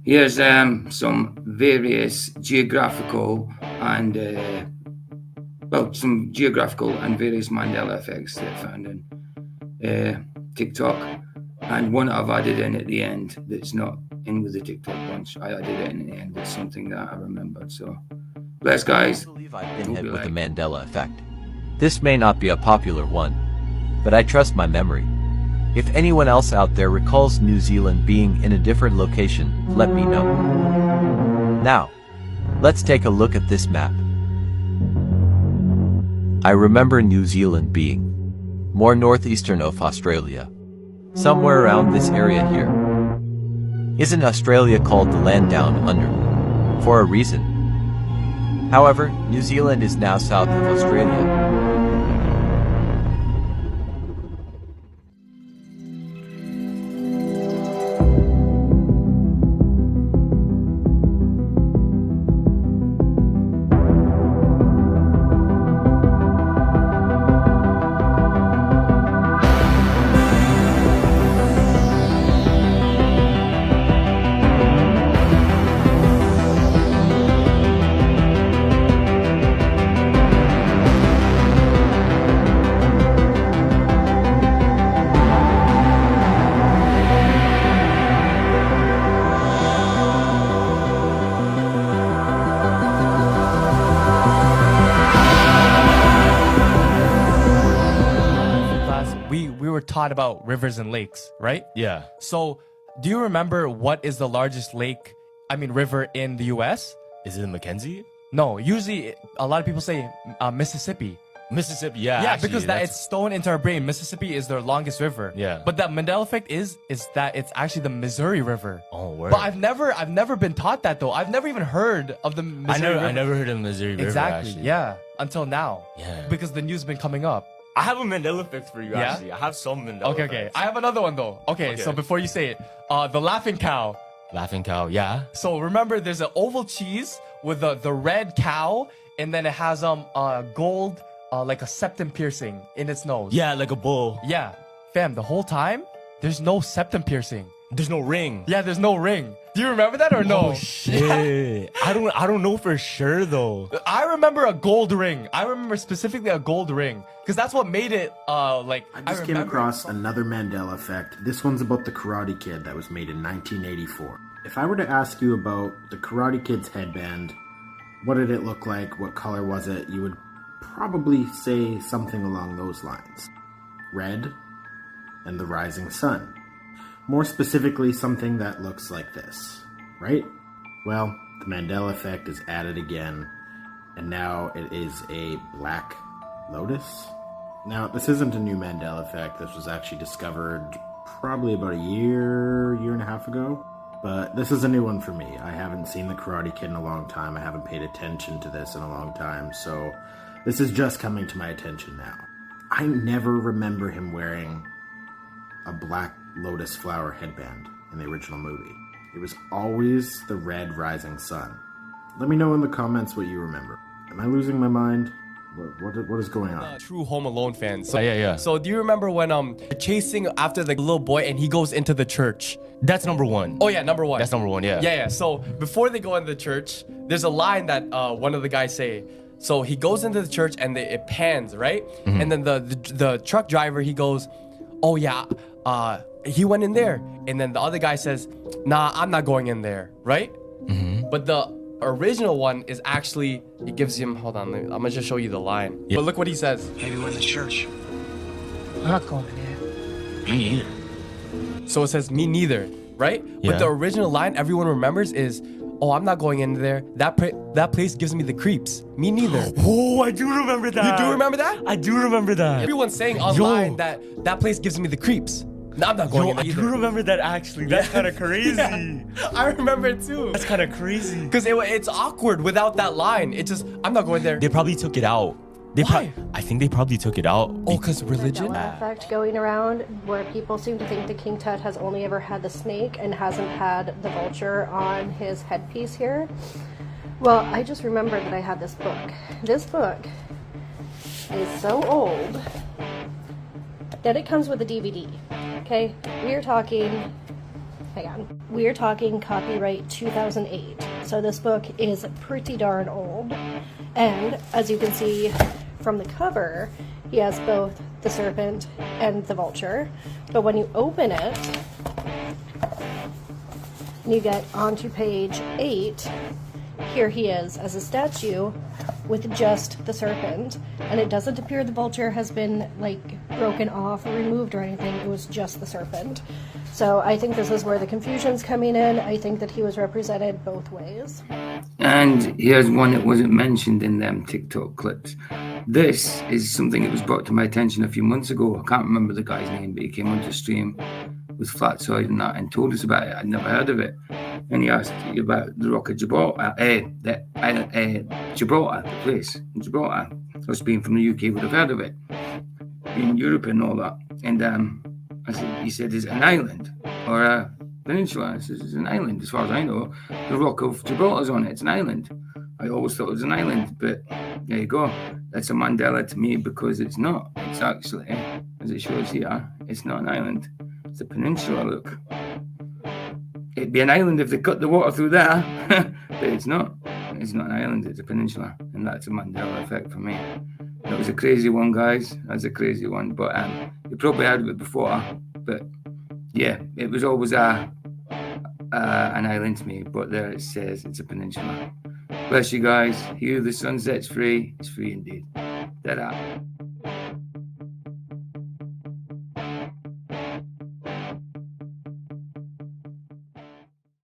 Here's some various geographical and some geographical and various Mandela effects that I found in TikTok, and one I've added in at the end that's not in with the TikTok bunch. I added it in the end. It's something that I remembered. So, bless, guys. I believe I've been hit with the Mandela effect. This may not be a popular one, but I trust my memory. If anyone else out there recalls New Zealand being in a different location, let me know. Now, let's take a look at this map. I remember New Zealand being more northeastern of Australia, somewhere around this area here. Isn't Australia called the land down under? For a reason. However, New Zealand is now south of Australia. Taught about rivers and lakes, right? Yeah. So, do you remember what is the largest river in the US? Is it the Mackenzie? No, usually a lot of people say Mississippi. Mississippi, yeah. Yeah, actually, because it's stone into our brain. Mississippi is the longest river. Yeah. But the Mandela effect is that it's actually the Missouri River. Oh, word. But I've never been taught that though. I've never even heard of the Missouri River. I never heard of the Missouri River. Exactly. Actually. Yeah. Until now. Yeah. Because the news has been coming up. I have a Mandela effect for you, Yeah? actually. I have some Mandela Okay. effects. I have another one though. Okay. So before you say it, the laughing cow. Laughing cow, yeah. So remember, there's an oval cheese with the red cow, and then it has gold, like a septum piercing in its nose. Yeah, like a bull. Yeah, fam. The whole time, there's no septum piercing. There's no ring. Yeah, there's no ring. Do you remember that or no? Oh shit! I don't know for sure though. I remember a gold ring. I remember specifically a gold ring because that's what made it like. I just came across another Mandela effect. This one's about the Karate Kid that was made in 1984. If I were to ask you about the Karate Kid's headband, what did it look like? What color was it? You would probably say something along those lines. Red and the rising sun. More specifically, something that looks like this, right? Well, the Mandela effect is added again, and now it is a black lotus. Now, this isn't a new Mandela effect. This was actually discovered probably about a year and a half ago. But this is a new one for me. I haven't seen The Karate Kid in a long time. I haven't paid attention to this in a long time, so this is just coming to my attention now. I never remember him wearing a black lotus flower headband in the original movie. It was always the red rising sun. Let me know in the comments what you remember. Am I losing my mind? What is going on? True Home Alone fans. Yeah. So do you remember when chasing after the little boy and he goes into the church? That's number one. Oh yeah, number one. That's number one, yeah. Yeah. So before they go into the church, there's a line that one of the guys say. So he goes into the church and it pans, right? Mm-hmm. And then the truck driver, he goes, oh yeah, he went in there. And then the other guy says, nah, I'm not going in there, right? Mm-hmm. But the original one is actually, it gives him, hold on, I'm gonna just show you the line. Yeah. But look what he says. Maybe we're in the church. I'm not going in there. Me neither. So it says, me neither, right? Yeah. But the original line everyone remembers is, oh, I'm not going in there. That place gives me the creeps. Me neither. Oh, I do remember that. You do remember that? I do remember that. Everyone's saying online that place gives me the creeps. No, I'm not going in there either. I do remember that actually. That's kind of crazy. Yeah, I remember it too. That's kind of crazy. Because it's awkward without that line. It just, I'm not going there. They probably took it out. Why? I think they probably took it out. Oh, because religion? Mandela effect going around where people seem to think that King Tut has only ever had the snake and hasn't had the vulture on his headpiece here. Well, I just remembered that I had this book. This book is so old that it comes with a DVD. Okay? We are talking hang on. We're talking copyright 2008. So this book is pretty darn old. And as you can see from the cover, he has both the serpent and the vulture. But when you open it, and you get onto page 8, here he is as a statue with just the serpent, and it doesn't appear the vulture has been like broken off or removed or anything. It was just the serpent. So I think this is where the confusion's coming in. I think that he was represented both ways. And here's one that wasn't mentioned in them TikTok clips. This is something that was brought to my attention a few months ago. I can't remember the guy's name, but he came onto stream with flat soil and that and told us about it. I'd never heard of it. And he asked about the Rock of Gibraltar, Gibraltar, the place in Gibraltar. Us being from the UK would have heard of it, in Europe and all that. And he said, is it an island or a peninsula? I said, it's an island, as far as I know. The Rock of Gibraltar's on it. It's an island. I always thought it was an island, but there you go. That's a Mandela to me because it's not. It's actually, as it shows here, it's not an island. It's a peninsula, look. It'd be an island if they cut the water through there, but it's not. It's not an island, it's a peninsula, and that's a Mandela effect for me. That was a crazy one, guys. That's a crazy one, but you probably heard of it before, but yeah, it was always an island to me, but there it says it's a peninsula. Bless you guys. Here the sun sets free. It's free indeed. Ta-da.